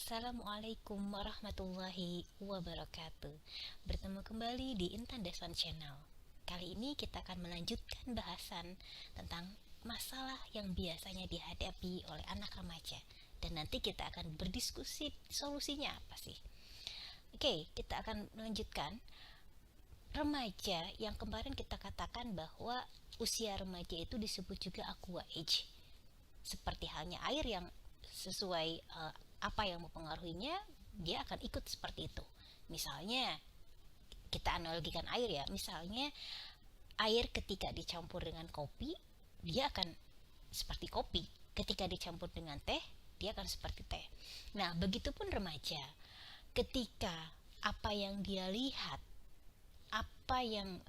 Assalamualaikum warahmatullahi wabarakatuh. Bertemu kembali di Intan Deswan Channel. Kali ini kita akan melanjutkan bahasan tentang masalah yang biasanya dihadapi oleh anak remaja. Dan nanti kita akan berdiskusi solusinya apa sih. Oke, kita akan melanjutkan remaja yang kemarin kita katakan bahwa usia remaja itu disebut juga aqua age. Seperti halnya air yang sesuai apa yang mempengaruhinya, dia akan ikut seperti itu. Misalnya kita analogikan air ya, misalnya air ketika dicampur dengan kopi, dia akan seperti kopi. Ketika dicampur dengan teh, dia akan seperti teh. Nah, begitupun remaja. Ketika apa yang dia lihat, apa yang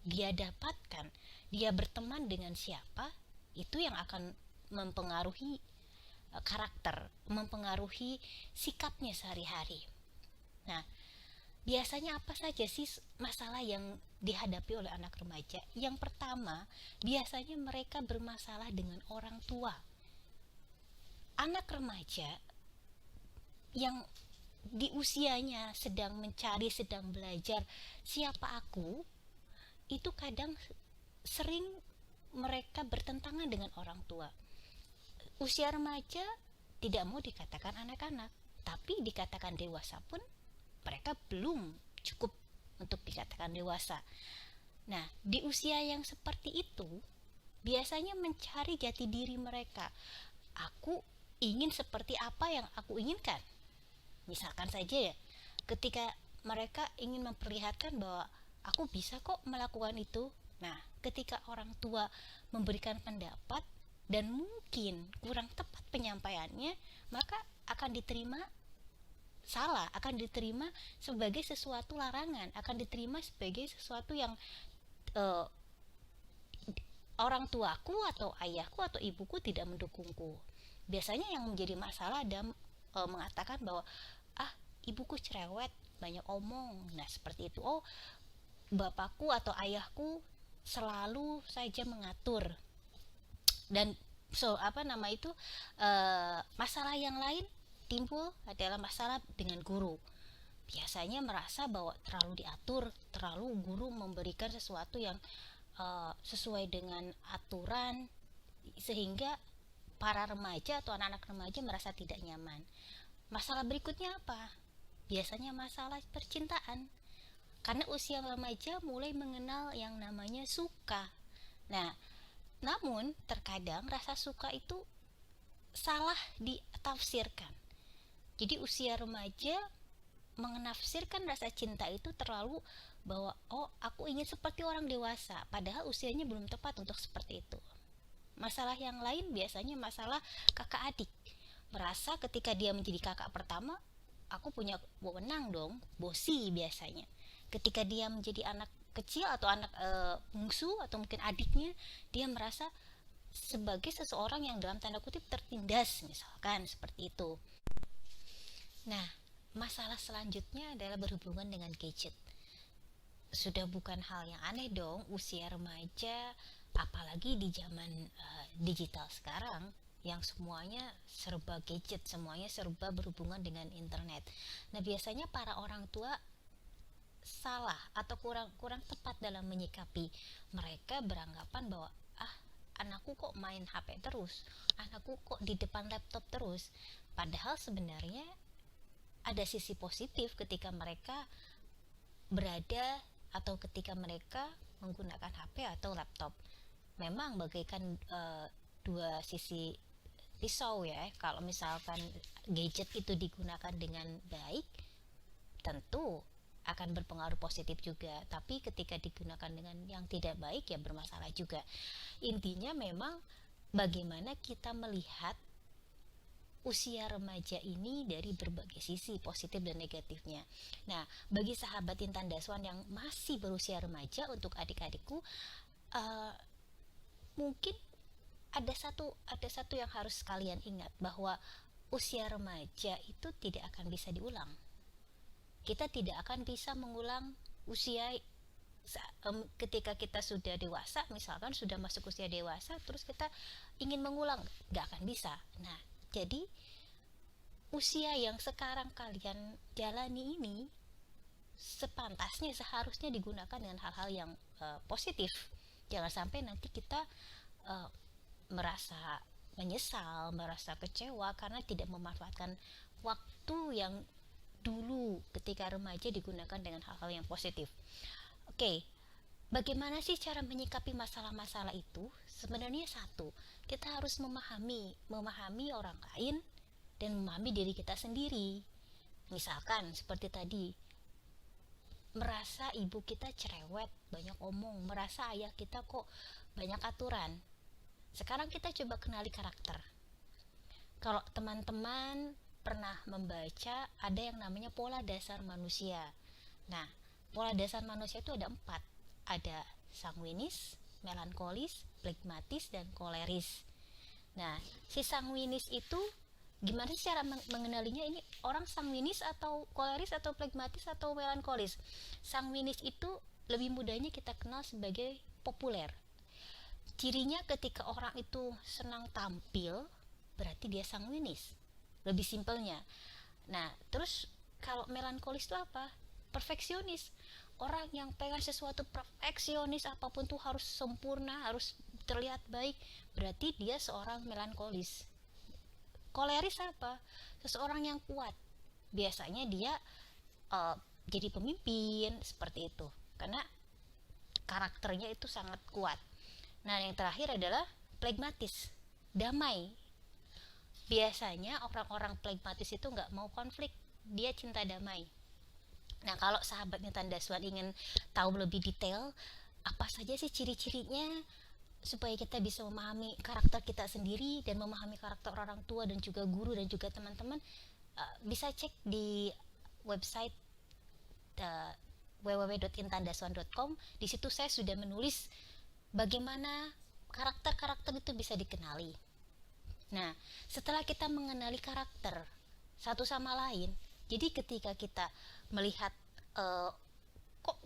dia dapatkan, dia berteman dengan siapa, itu yang akan mempengaruhi karakter, mempengaruhi sikapnya sehari-hari. Nah, biasanya apa saja sih masalah yang dihadapi oleh anak remaja? Yang pertama, biasanya mereka bermasalah dengan orang tua. Anak remaja yang di usianya sedang mencari, sedang belajar siapa aku, itu kadang sering mereka bertentangan dengan orang tua. Usia remaja tidak mau dikatakan anak-anak, tapi dikatakan dewasa pun mereka belum cukup untuk dikatakan dewasa. Nah, di usia yang seperti itu, biasanya mencari jati diri mereka. Aku ingin seperti apa yang aku inginkan. Misalkan saja ya, ketika mereka ingin memperlihatkan bahwa aku bisa kok melakukan itu. Nah, ketika orang tua memberikan pendapat dan mungkin kurang tepat penyampaiannya, maka akan diterima salah, akan diterima sebagai sesuatu larangan, akan diterima sebagai sesuatu yang uh, orang tuaku atau ayahku atau ibuku tidak mendukungku. Biasanya yang menjadi masalah dan mengatakan bahwa ibuku cerewet, banyak omong. Nah, seperti itu. Oh, bapakku atau ayahku selalu saja mengatur. Dan masalah yang lain timbul adalah masalah dengan guru. Biasanya merasa bahwa terlalu diatur, terlalu guru memberikan sesuatu yang sesuai dengan aturan, sehingga para remaja atau anak-anak remaja merasa tidak nyaman. Masalah berikutnya apa? Biasanya masalah percintaan. Karena usia remaja mulai mengenal yang namanya suka. Nah, namun terkadang rasa suka itu salah ditafsirkan. Jadi usia remaja menafsirkan rasa cinta itu terlalu bahwa aku ingin seperti orang dewasa, padahal usianya belum tepat untuk seperti itu. Masalah yang lain biasanya masalah kakak adik. Merasa ketika dia menjadi kakak pertama, aku punya wewenang dong, bosi biasanya. Ketika dia menjadi anak kecil atau anak bungsu atau mungkin adiknya, dia merasa sebagai seseorang yang dalam tanda kutip tertindas, misalkan seperti itu. Nah, masalah selanjutnya adalah berhubungan dengan gadget. Sudah bukan hal yang aneh dong, usia remaja, apalagi di zaman digital sekarang, yang semuanya serba gadget, semuanya serba berhubungan dengan internet. Nah, biasanya para orang tua salah atau kurang tepat dalam menyikapi. Mereka beranggapan bahwa anakku kok main HP terus, anakku kok di depan laptop terus. Padahal sebenarnya ada sisi positif ketika mereka berada atau ketika mereka menggunakan HP atau laptop. Memang bagaikan dua sisi pisau ya. Kalau misalkan gadget itu digunakan dengan baik, tentu akan berpengaruh positif juga, tapi ketika digunakan dengan yang tidak baik ya bermasalah juga. Intinya memang bagaimana kita melihat usia remaja ini dari berbagai sisi positif dan negatifnya. Nah, bagi sahabat Intan Daswan yang masih berusia remaja, untuk adik-adikku, mungkin ada satu yang harus kalian ingat, bahwa usia remaja itu tidak akan bisa diulang. Kita tidak akan bisa mengulang usia ketika kita sudah dewasa, misalkan sudah masuk usia dewasa terus kita ingin mengulang, nggak akan bisa. Nah, jadi usia yang sekarang kalian jalani ini sepantasnya seharusnya digunakan dengan hal-hal yang positif. Jangan sampai nanti kita uh, merasa menyesal, merasa kecewa karena tidak memanfaatkan waktu yang dulu ketika remaja digunakan dengan hal-hal yang positif. Oke, bagaimana sih cara menyikapi masalah-masalah itu? Sebenarnya satu, kita harus memahami orang lain dan memahami diri kita sendiri. Misalkan seperti tadi, merasa ibu kita cerewet, banyak omong, merasa ayah kita kok banyak aturan. Sekarang kita coba kenali karakter. Kalau teman-teman pernah membaca, ada yang namanya pola dasar manusia. Nah, pola dasar manusia itu ada 4. Ada sanguinis, melankolis, flegmatis, dan koleris. Nah, si sanguinis itu gimana sih cara mengenalinya? Ini orang sanguinis atau koleris atau flegmatis atau melankolis? Sanguinis itu lebih mudahnya kita kenal sebagai populer. Cirinya ketika orang itu senang tampil, berarti dia sanguinis. Lebih simpelnya. Nah, terus kalau melankolis itu apa? Perfeksionis. Orang yang pengen sesuatu perfeksionis, apapun tuh harus sempurna, harus terlihat baik, berarti dia seorang melankolis. Koleris apa? Seseorang yang kuat. Biasanya dia jadi pemimpin seperti itu, karena karakternya itu sangat kuat. Nah, yang terakhir adalah flegmatis, damai. Biasanya orang-orang flegmatis itu nggak mau konflik, dia cinta damai. Nah, kalau sahabatnya Tanda Swan ingin tahu lebih detail apa saja sih ciri-cirinya supaya kita bisa memahami karakter kita sendiri dan memahami karakter orang tua dan juga guru dan juga teman-teman, bisa cek di website www.intandaswan.com. Di situ saya sudah menulis bagaimana karakter-karakter itu bisa dikenali. Nah, setelah kita mengenali karakter satu sama lain, jadi ketika kita melihat kok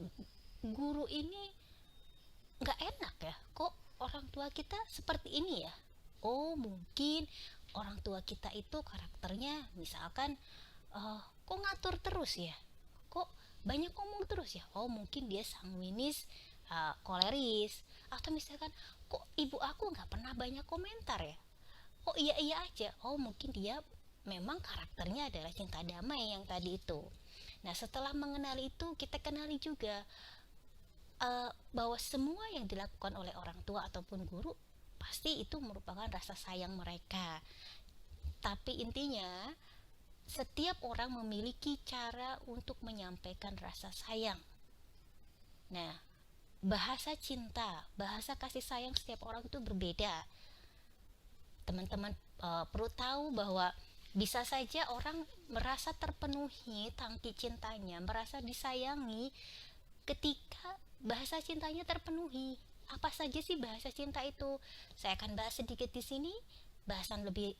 guru ini nggak enak ya, kok orang tua kita seperti ini ya, oh mungkin orang tua kita itu karakternya misalkan kok ngatur terus ya, kok banyak ngomong terus ya, oh mungkin dia sanguinis, koleris. Atau misalkan kok ibu aku nggak pernah banyak komentar ya, oh iya iya aja, oh mungkin dia memang karakternya adalah cinta damai yang tadi itu. Nah, setelah mengenali itu, kita kenali juga bahwa semua yang dilakukan oleh orang tua ataupun guru pasti itu merupakan rasa sayang mereka. Tapi intinya, setiap orang memiliki cara untuk menyampaikan rasa sayang. Nah, bahasa cinta, bahasa kasih sayang setiap orang itu berbeda. Teman-teman perlu tahu bahwa bisa saja orang merasa terpenuhi tangki cintanya, merasa disayangi ketika bahasa cintanya terpenuhi. Apa saja sih bahasa cinta itu? Saya akan bahas sedikit di sini. Bahasan lebih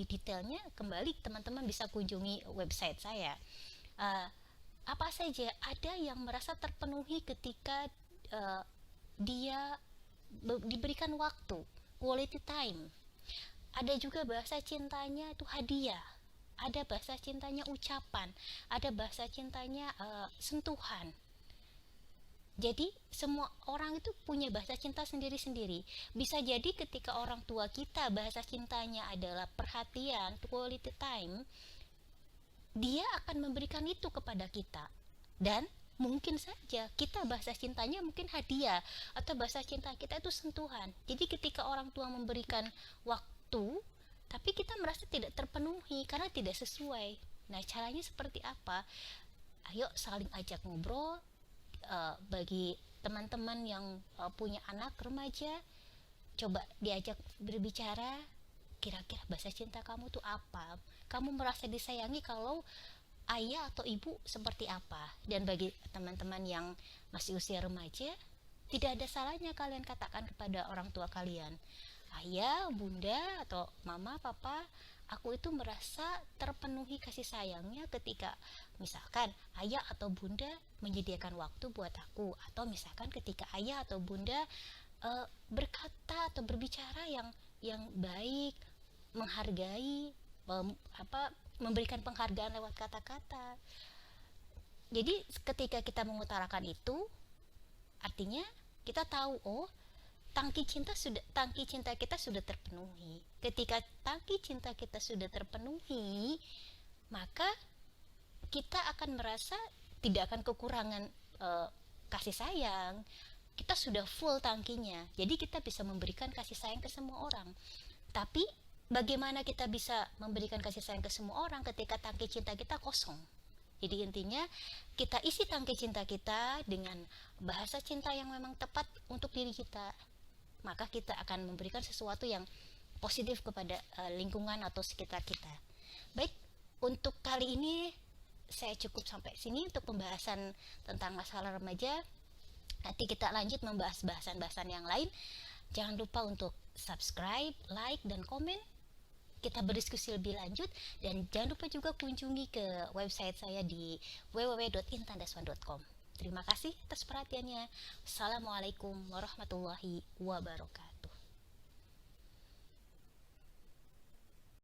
detailnya kembali teman-teman bisa kunjungi website saya. Apa saja? Ada yang merasa terpenuhi ketika dia diberikan waktu, quality time. Ada juga bahasa cintanya itu hadiah, ada bahasa cintanya ucapan, ada bahasa cintanya sentuhan. Jadi semua orang itu punya bahasa cinta sendiri-sendiri. Bisa jadi ketika orang tua kita bahasa cintanya adalah perhatian, quality time, dia akan memberikan itu kepada kita. Dan mungkin saja kita bahasa cintanya mungkin hadiah, atau bahasa cinta kita itu sentuhan. Jadi ketika orang tua memberikan waktu, tapi kita merasa tidak terpenuhi karena tidak sesuai. Nah, caranya seperti apa? Ayo saling ajak ngobrol. Bagi teman-teman yang punya anak remaja, coba diajak berbicara, kira-kira bahasa cinta kamu tuh apa? Kamu merasa disayangi kalau ayah atau ibu seperti apa? Dan bagi teman-teman yang masih usia remaja, tidak ada salahnya kalian katakan kepada orang tua kalian, ayah, bunda, atau mama, papa, aku itu merasa terpenuhi kasih sayangnya ketika misalkan ayah atau bunda menyediakan waktu buat aku, atau misalkan ketika ayah atau bunda berkata atau berbicara yang baik, menghargai, memberikan penghargaan lewat kata-kata. Jadi ketika kita mengutarakan itu, artinya kita tahu, oh, tangki cinta kita sudah terpenuhi. Ketika tangki cinta kita sudah terpenuhi, maka kita akan merasa tidak akan kekurangan kasih sayang. Kita sudah full tangkinya, jadi kita bisa memberikan kasih sayang ke semua orang. Tapi bagaimana kita bisa memberikan kasih sayang ke semua orang ketika tangki cinta kita kosong? Jadi intinya kita isi tangki cinta kita dengan bahasa cinta yang memang tepat untuk diri kita, maka kita akan memberikan sesuatu yang positif kepada lingkungan atau sekitar kita. Baik, untuk kali ini saya cukup sampai sini untuk pembahasan tentang masalah remaja. Nanti kita lanjut membahas bahasan-bahasan yang lain. Jangan lupa untuk subscribe, like, dan komen. Kita berdiskusi lebih lanjut, dan jangan lupa juga kunjungi ke website saya di www.intandaswan.com. Terima kasih atas perhatiannya. Assalamualaikum warahmatullahi wabarakatuh.